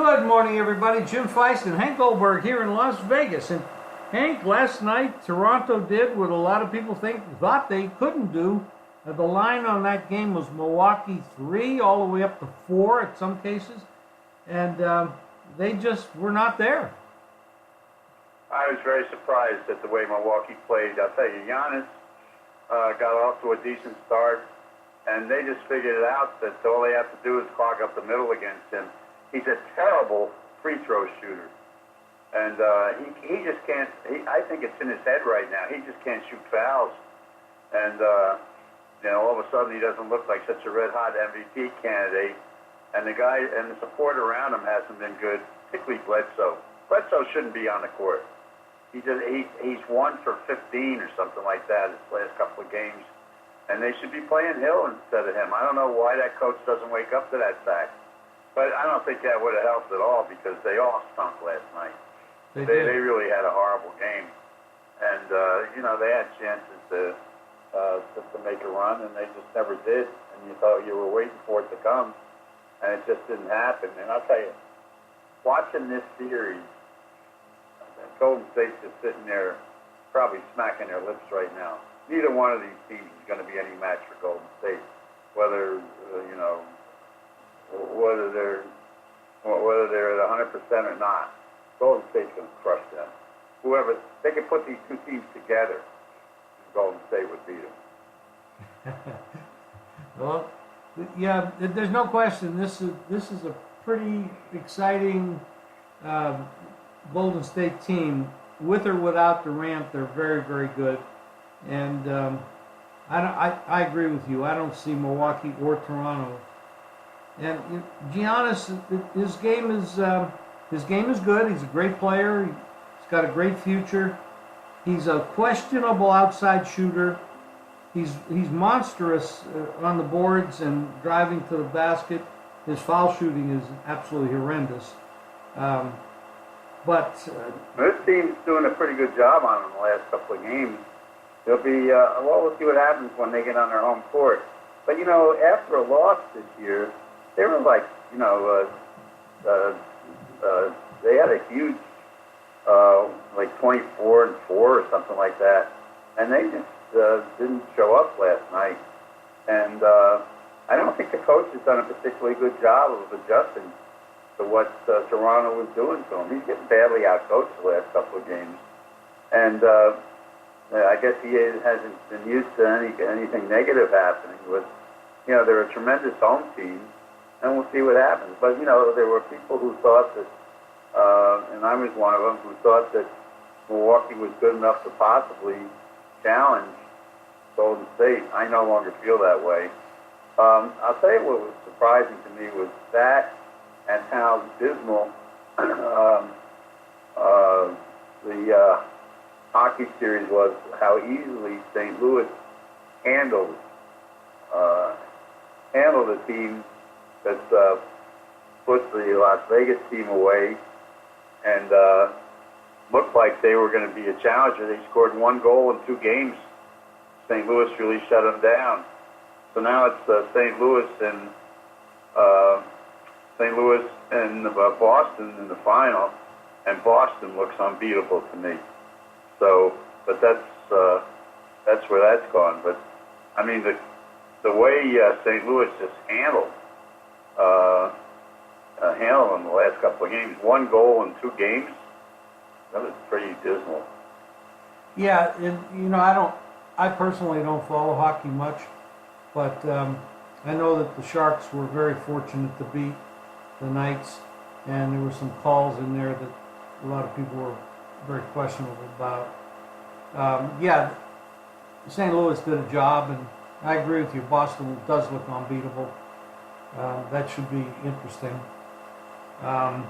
Good morning, everybody. Jim Feist and Hank Goldberg here in Las Vegas. And Hank, last night Toronto did what a lot of people thought they couldn't do. The line on that game was Milwaukee 3 all the way up to 4 at some cases, and they just were not there. I was very surprised at the way Milwaukee played. I'll tell you, Giannis got off to a decent start, and they just figured it out that all they have to do is clog up the middle against him. He's a terrible free throw shooter, and he just can't. I think it's in his head right now. He just can't shoot fouls, and all of a sudden he doesn't look like such a red hot MVP candidate. And the guy and the support around him hasn't been good, particularly Bledsoe. Bledsoe shouldn't be on the court. He's 1 for 15 or something like that his last couple of games, and they should be playing Hill instead of him. I don't know why that coach doesn't wake up to that fact. But I don't think that would have helped at all because they all stunk last night. They really had a horrible game. And, they had chances to make a run, and they just never did. And you thought you were waiting for it to come, and it just didn't happen. And I'll tell you, watching this series, Golden State's just sitting there probably smacking their lips right now. Neither one of these teams is going to be any match for Golden State, whether they're at 100% or not. Golden State's going to crush them. Whoever they can put these two teams together, Golden State would beat them. Well, yeah, there's no question. This is a pretty exciting Golden State team. With or without Durant, they're very, very good. And I agree with you. I don't see Milwaukee or Toronto. And Giannis, his game is good. He's a great player. He's got a great future. He's a questionable outside shooter. He's monstrous on the boards and driving to the basket. His foul shooting is absolutely horrendous. This team's doing a pretty good job on him the last couple of games. They'll be we'll see what happens when they get on their home court. But after a loss this year, they were like, they had a huge, like 24-4 or something like that, and they just didn't show up last night. And I don't think the coach has done a particularly good job of adjusting to what Toronto was doing to him. He's getting badly outcoached the last couple of games, and I guess he hasn't been used to anything negative happening. With they're a tremendous home team. And we'll see what happens. But, there were people who thought that, and I was one of them, who thought that Milwaukee was good enough to possibly challenge Golden State. I no longer feel that way. I'll tell you what was surprising to me was that and how dismal the hockey series was, how easily St. Louis handled the team that put the Las Vegas team away and looked like they were going to be a challenger. They scored 1 goal in 2 games. St. Louis really shut them down. So now it's St. Louis and Boston in the final, and Boston looks unbeatable to me. So, but that's where that's gone. But I mean the way St. Louis just handled them the last couple of games. 1 goal in 2 games. That was pretty dismal. Yeah, and I personally don't follow hockey much, but I know that the Sharks were very fortunate to beat the Knights, and there were some calls in there that a lot of people were very questionable about. St. Louis did a job, and I agree with you. Boston does look unbeatable. That should be interesting. As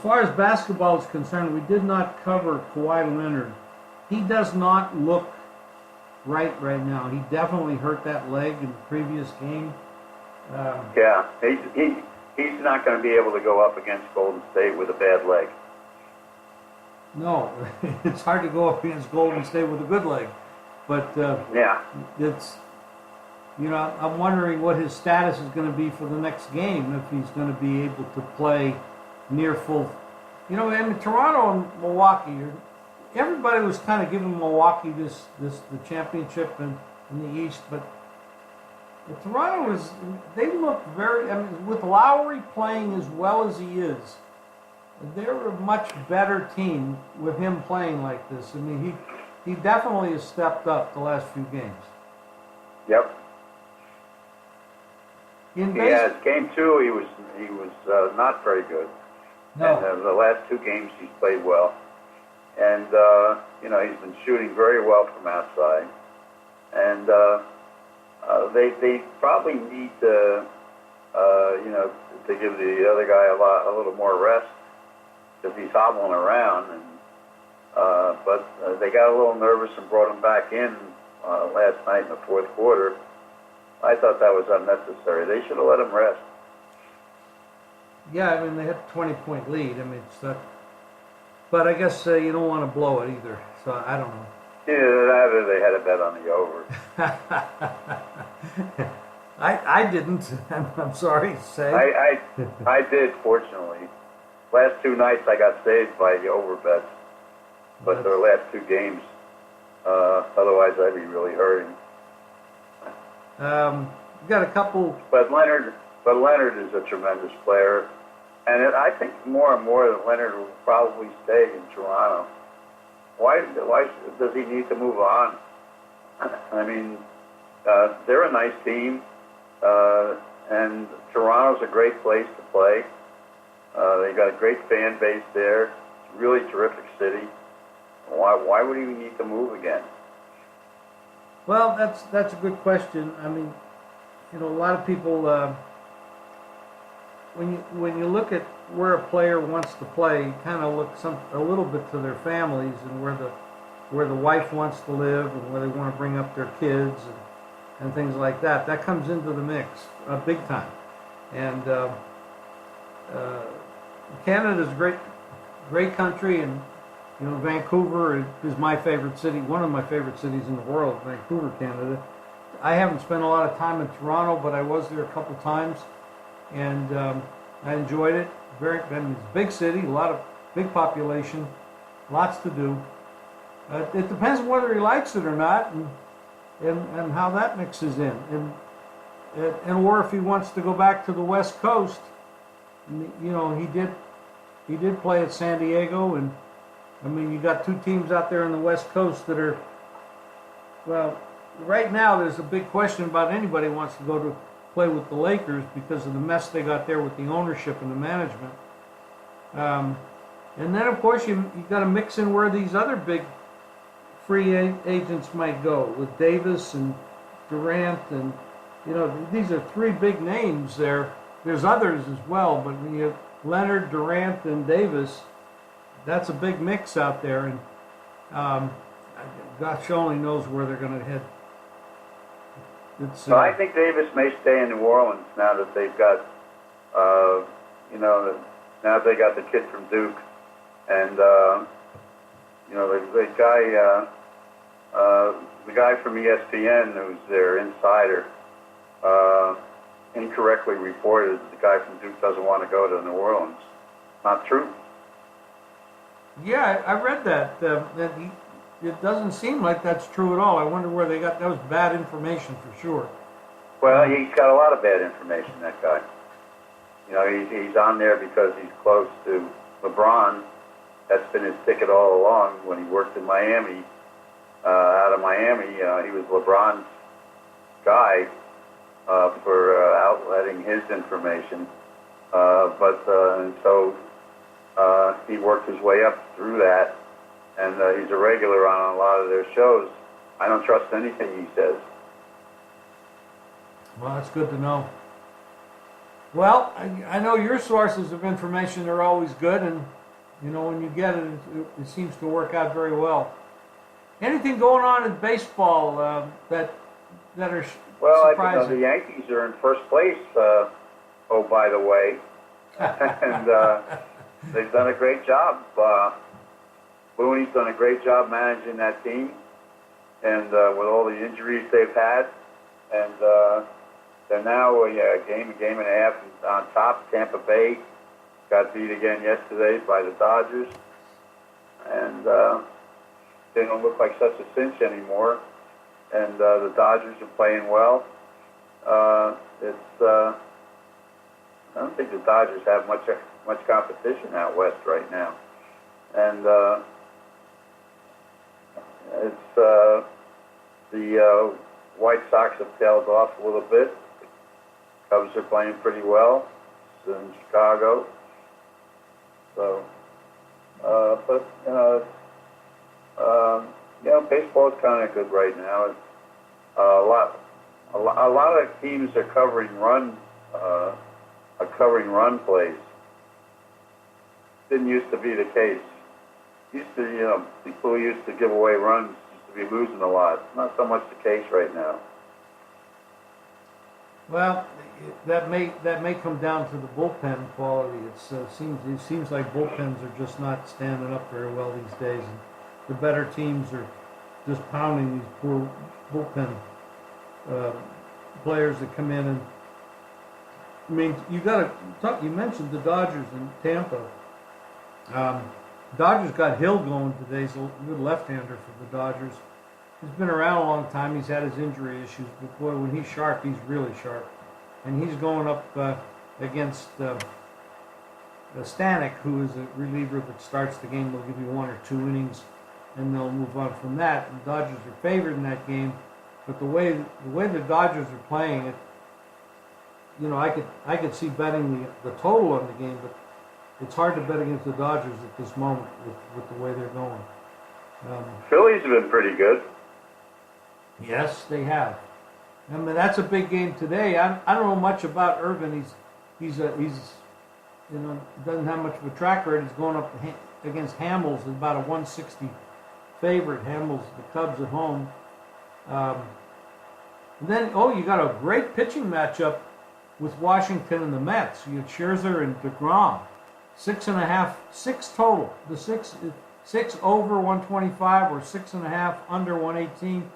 far as basketball is concerned, we did not cover Kawhi Leonard. He does not look right now. He definitely hurt that leg in the previous game. He's not going to be able to go up against Golden State with a bad leg. No, it's hard to go up against Golden State with a good leg. But I'm wondering what his status is going to be for the next game, if he's going to be able to play near full. And Toronto and Milwaukee, everybody was kind of giving Milwaukee the championship in the East, but Toronto they look very. I mean, with Lowry playing as well as he is, they're a much better team with him playing like this. I mean, he definitely has stepped up the last few games. Yep. Game 2 he was not very good. No. And the last 2 games he's played well, and he's been shooting very well from outside, and they probably need to give the other guy a little more rest, because he's hobbling around, and but they got a little nervous and brought him back in last night in the fourth quarter. I thought that was unnecessary. They should have let him rest. Yeah, I mean, they had a 20-point lead. I mean, it's not, but I guess you don't want to blow it either, so I don't know. Yeah, they had a bet on the over. I didn't. I'm sorry to say. I did, fortunately. Last 2 nights I got saved by the over bets, but their last 2 games, otherwise I'd be really hurting. We've got a couple. But Leonard is a tremendous player, and I think more and more that Leonard will probably stay in Toronto. Why does he need to move on? I mean, they're a nice team, and Toronto's a great place to play. They got a great fan base there. It's a really terrific city. Why would he need to move again? Well, that's a good question. I mean, a lot of people, when you look at where a player wants to play, you kind of look a little bit to their families and where the wife wants to live and where they want to bring up their kids and things like that. That comes into the mix big time. And Canada's a great country, and Vancouver is my favorite city, one of my favorite cities in the world, Vancouver, Canada. I haven't spent a lot of time in Toronto, but I was there a couple times, and I enjoyed it. It's a big city, a lot of big population, lots to do. It depends on whether he likes it or not, and how that mixes in, and or if he wants to go back to the West Coast. He did play at San Diego, and I mean, you got 2 teams out there on the West Coast that are, well, right now there's a big question about anybody who wants to go to play with the Lakers because of the mess they got there with the ownership and the management. And then, of course, you got to mix in where these other big free agents might go, with Davis and Durant, and these are 3 big names there. There's others as well, but when you have Leonard, Durant, and Davis, that's a big mix out there, and gosh only knows where they're going to head. So I think Davis may stay in New Orleans now that they've got, now that they got the kid from Duke, and the guy from ESPN, who's their insider, incorrectly reported that the guy from Duke doesn't want to go to New Orleans. Not true. Yeah, I read that. It doesn't seem like that's true at all. I wonder where they got that. Was bad information for sure. Well, he's got a lot of bad information, that guy. He's on there because he's close to LeBron. That's been his ticket all along. When he worked in Miami, out of Miami, he was LeBron's guy for outletting his information. And so he worked his way up through that, and he's a regular on a lot of their shows. I don't trust anything he says. Well, that's good to know. Well, I know your sources of information are always good, and when you get it, it seems to work out very well. Anything going on in baseball that are well, surprising? The Yankees are in first place. Oh, by the way, and they've done a great job. Booney's done a great job managing that team, and with all the injuries they've had, and they're now a game and a half on top. Tampa Bay got beat again yesterday by the Dodgers, and they don't look like such a cinch anymore. And the Dodgers are playing well. I don't think the Dodgers have much competition out west right now, and the White Sox have tailed off a little bit. Cubs are playing pretty well. It's in Chicago, so but baseball is kind of good right now. It's a lot of teams are covering run plays. Didn't used to be the case. People who used to give away runs used to be losing a lot. Not so much the case right now. Well, that may come down to the bullpen quality. It seems like bullpens are just not standing up very well these days, and the better teams are just pounding these poor bullpen players that come in. And I mean, you mentioned the Dodgers in Tampa. Dodgers got Hill going today. He's a good left-hander for the Dodgers. He's been around a long time. He's had his injury issues, but boy, when he's sharp, he's really sharp. And he's going up against Stanek, who is a reliever that starts the game. They'll give you 1 or 2 innings, and they'll move on from that. The Dodgers are favored in that game, but the way the Dodgers are playing it, I could see betting the total on the game, but it's hard to bet against the Dodgers at this moment with the way they're going. Phillies have been pretty good. Yes, they have. I mean, that's a big game today. I don't know much about Irvin. He's doesn't have much of a track record. He's going up against Hamels, about a 160 favorite. Hamels, the Cubs at home. And then, you got a great pitching matchup with Washington and the Mets. You got Scherzer and DeGrom. 6.5, 6 total. The six over 125 or 6.5 under 118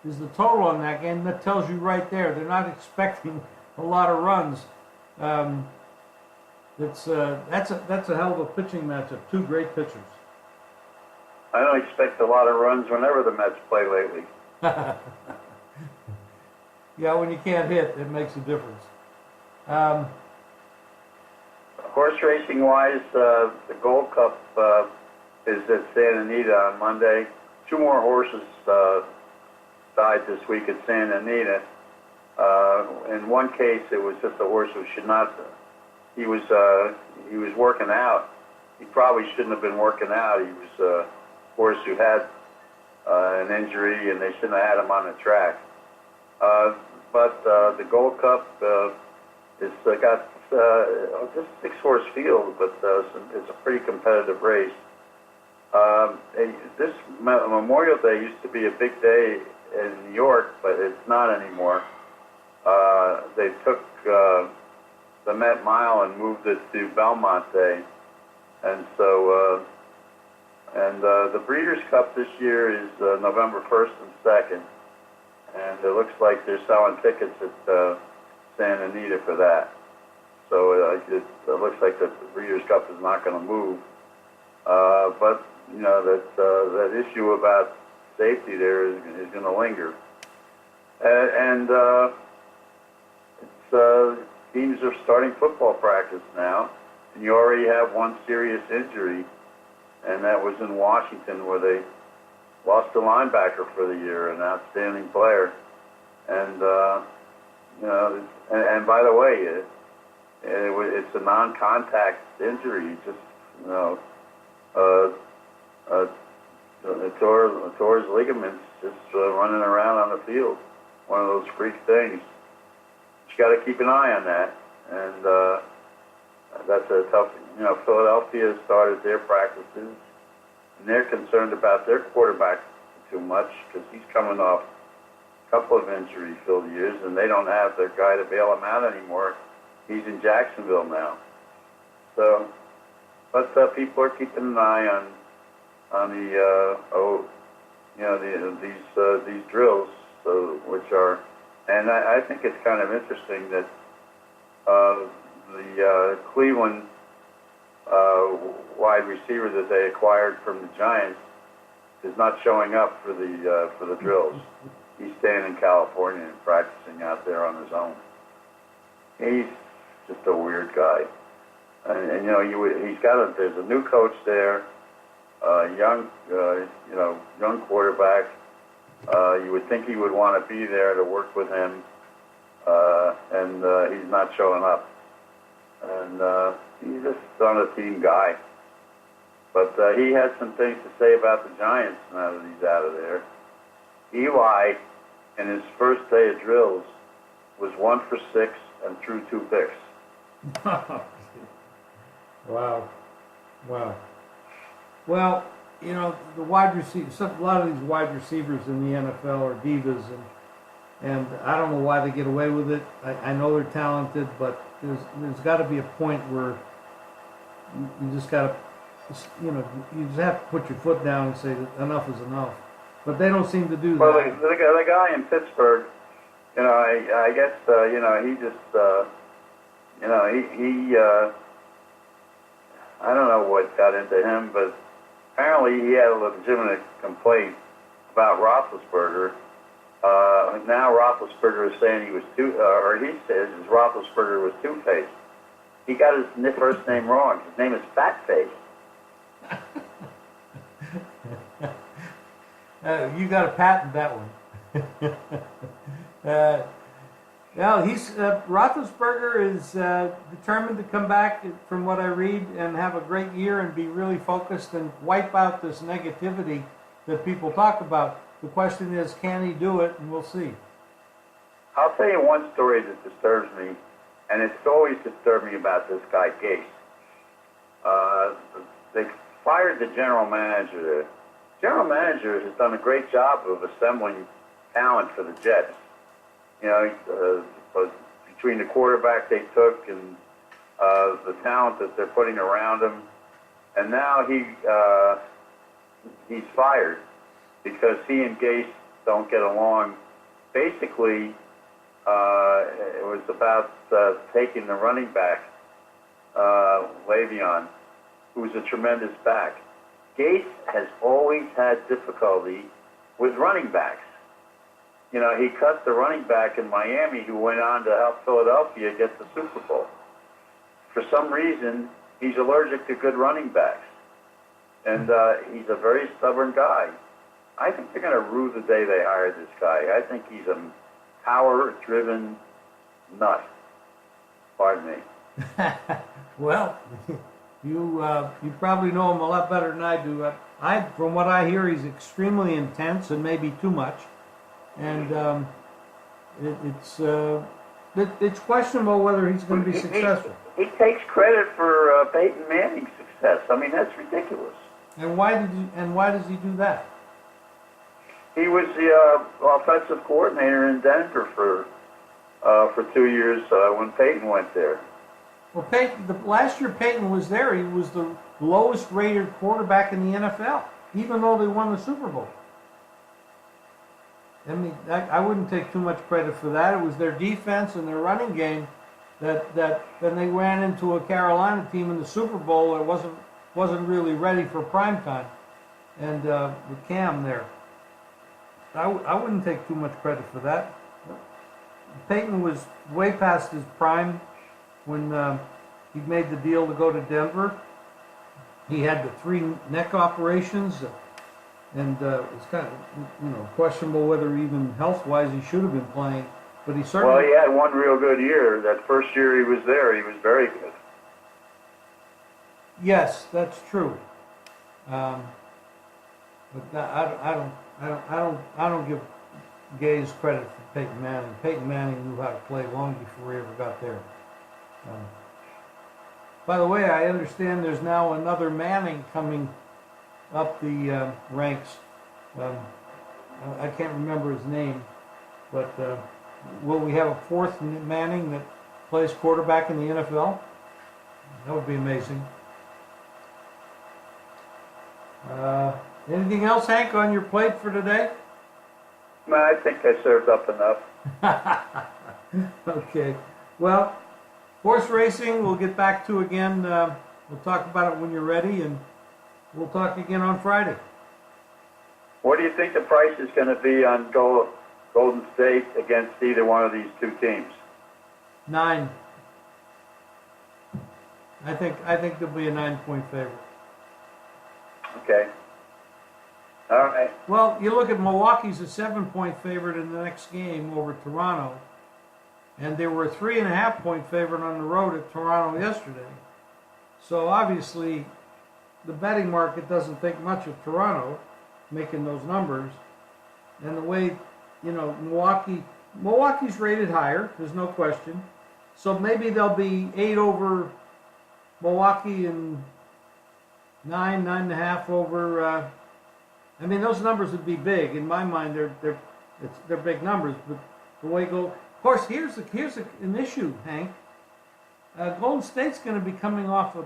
is the total on that game. That tells you right there they're not expecting a lot of runs. That's a hell of a pitching matchup. 2 great pitchers. I don't expect a lot of runs whenever the Mets play lately. Yeah, when you can't hit, it makes a difference. Horse racing wise, the Gold Cup is at Santa Anita on Monday. 2 more horses died this week at Santa Anita. In one case, it was just a horse who should not. He was working out. He probably shouldn't have been working out. He was a horse who had an injury, and they shouldn't have had him on the track. But the Gold Cup is got just 6-horse field, but it's a pretty competitive race. This Memorial Day used to be a big day in New York, but it's not anymore. They took the Met Mile and moved it to Belmont Day, and so the Breeders' Cup this year is November 1st and 2nd, and it looks like they're selling tickets at Santa Anita for that. So it looks like the Breeders' Cup is not going to move, but that issue about safety there is going to linger, and teams are starting football practice now, and you already have one serious injury, and that was in Washington, where they lost a linebacker for the year, an outstanding player, and and by the way, it's a non-contact injury. Just tore his ligaments just running around on the field. One of those freak things. You got to keep an eye on that, and that's a tough. Philadelphia started their practices, and they're concerned about their quarterback too much because he's coming off a couple of injury-filled years, and they don't have their guy to bail him out anymore. He's in Jacksonville now. So, but people are keeping an eye on the these drills, which are And I think it's kind of interesting that the Cleveland wide receiver that they acquired from the Giants is not showing up for the drills. He's staying in California and practicing out there on his own. He's just a weird guy. And you know, there's a new coach there, young quarterback. You would think he would want to be there to work with him, and he's not showing up. And he's just not a team guy. But he had some things to say about the Giants now that he's out of there. Eli, in his first day of drills, was 1 for 6 and threw 2 picks. Wow. Well, you know, the wide receivers, a lot of these wide receivers in the NFL are divas, and I don't know why they get away with it. I know they're talented, but there's got to be a point where you just got to, you know, you just have to put your foot down and say that enough is enough. But they don't seem to do that. Well, the guy in Pittsburgh, you know, I guess, you know, he just, you know, he I don't know what got into him, but apparently he had a legitimate complaint about Roethlisberger. Now Roethlisberger is saying he was he says Roethlisberger was two-faced. He got his first name wrong. His name is Fatface. You got to patent that one. Well, Roethlisberger is determined to come back, from what I read, and have a great year and be really focused and wipe out this negativity that people talk about. The question is, can he do it? And we'll see. I'll tell you one story that disturbs me, and it's always disturbed me about this guy, Gase. They fired the general manager there. General manager has done a great job of assembling talent for the Jets. You know, between the quarterback they took and the talent that they're putting around him, and now he's fired because he and Gase don't get along. Basically, it was about taking the running back, Le'Veon, who's a tremendous back. Gase has always had difficulty with running backs. You know, he cut the running back in Miami who went on to help Philadelphia get the Super Bowl. For some reason, he's allergic to good running backs. And he's a very stubborn guy. I think they're going to rue the day they hire this guy. I think he's a power-driven nut. Pardon me. Well, you probably know him a lot better than I do. From what I hear, he's extremely intense and maybe too much. And it's questionable whether he's going to be successful. He takes credit for Peyton Manning's success. I mean, that's ridiculous. And why does he do that? He was the offensive coordinator in Denver for 2 years when Peyton went there. Well, last year Peyton was there. He was the lowest rated quarterback in the NFL, even though they won the Super Bowl. I mean, I wouldn't take too much credit for that. It was their defense and their running game that then they ran into a Carolina team in the Super Bowl that wasn't really ready for prime time, and with Cam there. I wouldn't take too much credit for that. Peyton was way past his prime when he made the deal to go to Denver. He had the 3 neck operations, and it's kind of questionable whether even health-wise he should have been playing. But he certainly. Well, he had one real good year. That first year he was there, he was very good. Yes, that's true. But I don't give Gase credit for Peyton Manning. Peyton Manning knew how to play long before he ever got there. By the way, I understand there's now another Manning coming up the ranks. I can't remember his name, but will we have a 4th Manning that plays quarterback in the NFL? That would be amazing. Anything else, Hank, on your plate for today? No, I think I served up enough. Okay. Well, horse racing we'll get back to again. We'll talk about it when you're ready, and we'll talk again on Friday. What do you think the price is going to be on Golden State against either one of these two teams? 9. I think there'll be a 9-point favorite. Okay. All right. Well, you look at Milwaukee's a 7-point favorite in the next game over Toronto, and they were a 3.5-point favorite on the road at Toronto yesterday. So obviously, the betting market doesn't think much of Toronto making those numbers, and the way, Milwaukee's rated higher. There's no question. So maybe they'll be 8 over Milwaukee and 9.5 over. Those numbers would be big in my mind. They're big numbers, but the way go. Of course, here's an issue, Hank. Golden State's going to be coming off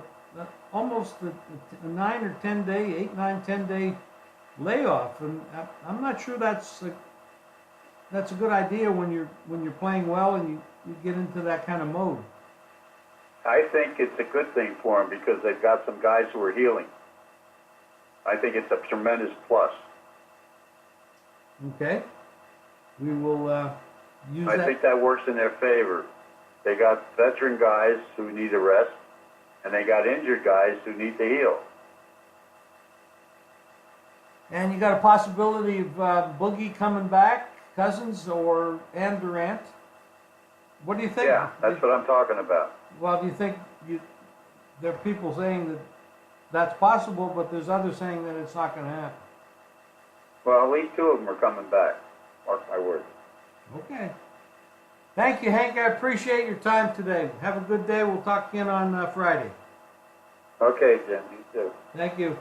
almost a 9 or 10 day, 8, 9, 10 day layoff, and I'm not sure that's a good idea when you're playing well and you get into that kind of mode. I think it's a good thing for them because they've got some guys who are healing. I think it's a tremendous plus. Okay. We will use that. I think that works in their favor. They got veteran guys who need a rest, and they got injured guys who need to heal. And you got a possibility of Boogie coming back, Cousins and Durant. What do you think? Yeah, that's what I'm talking about. Well, do you think there are people saying that that's possible, but there's others saying that it's not going to happen? Well, at least 2 of them are coming back. Mark my words. Okay. Thank you, Hank. I appreciate your time today. Have a good day. We'll talk again on Friday. Okay, Jim. You too. Thank you.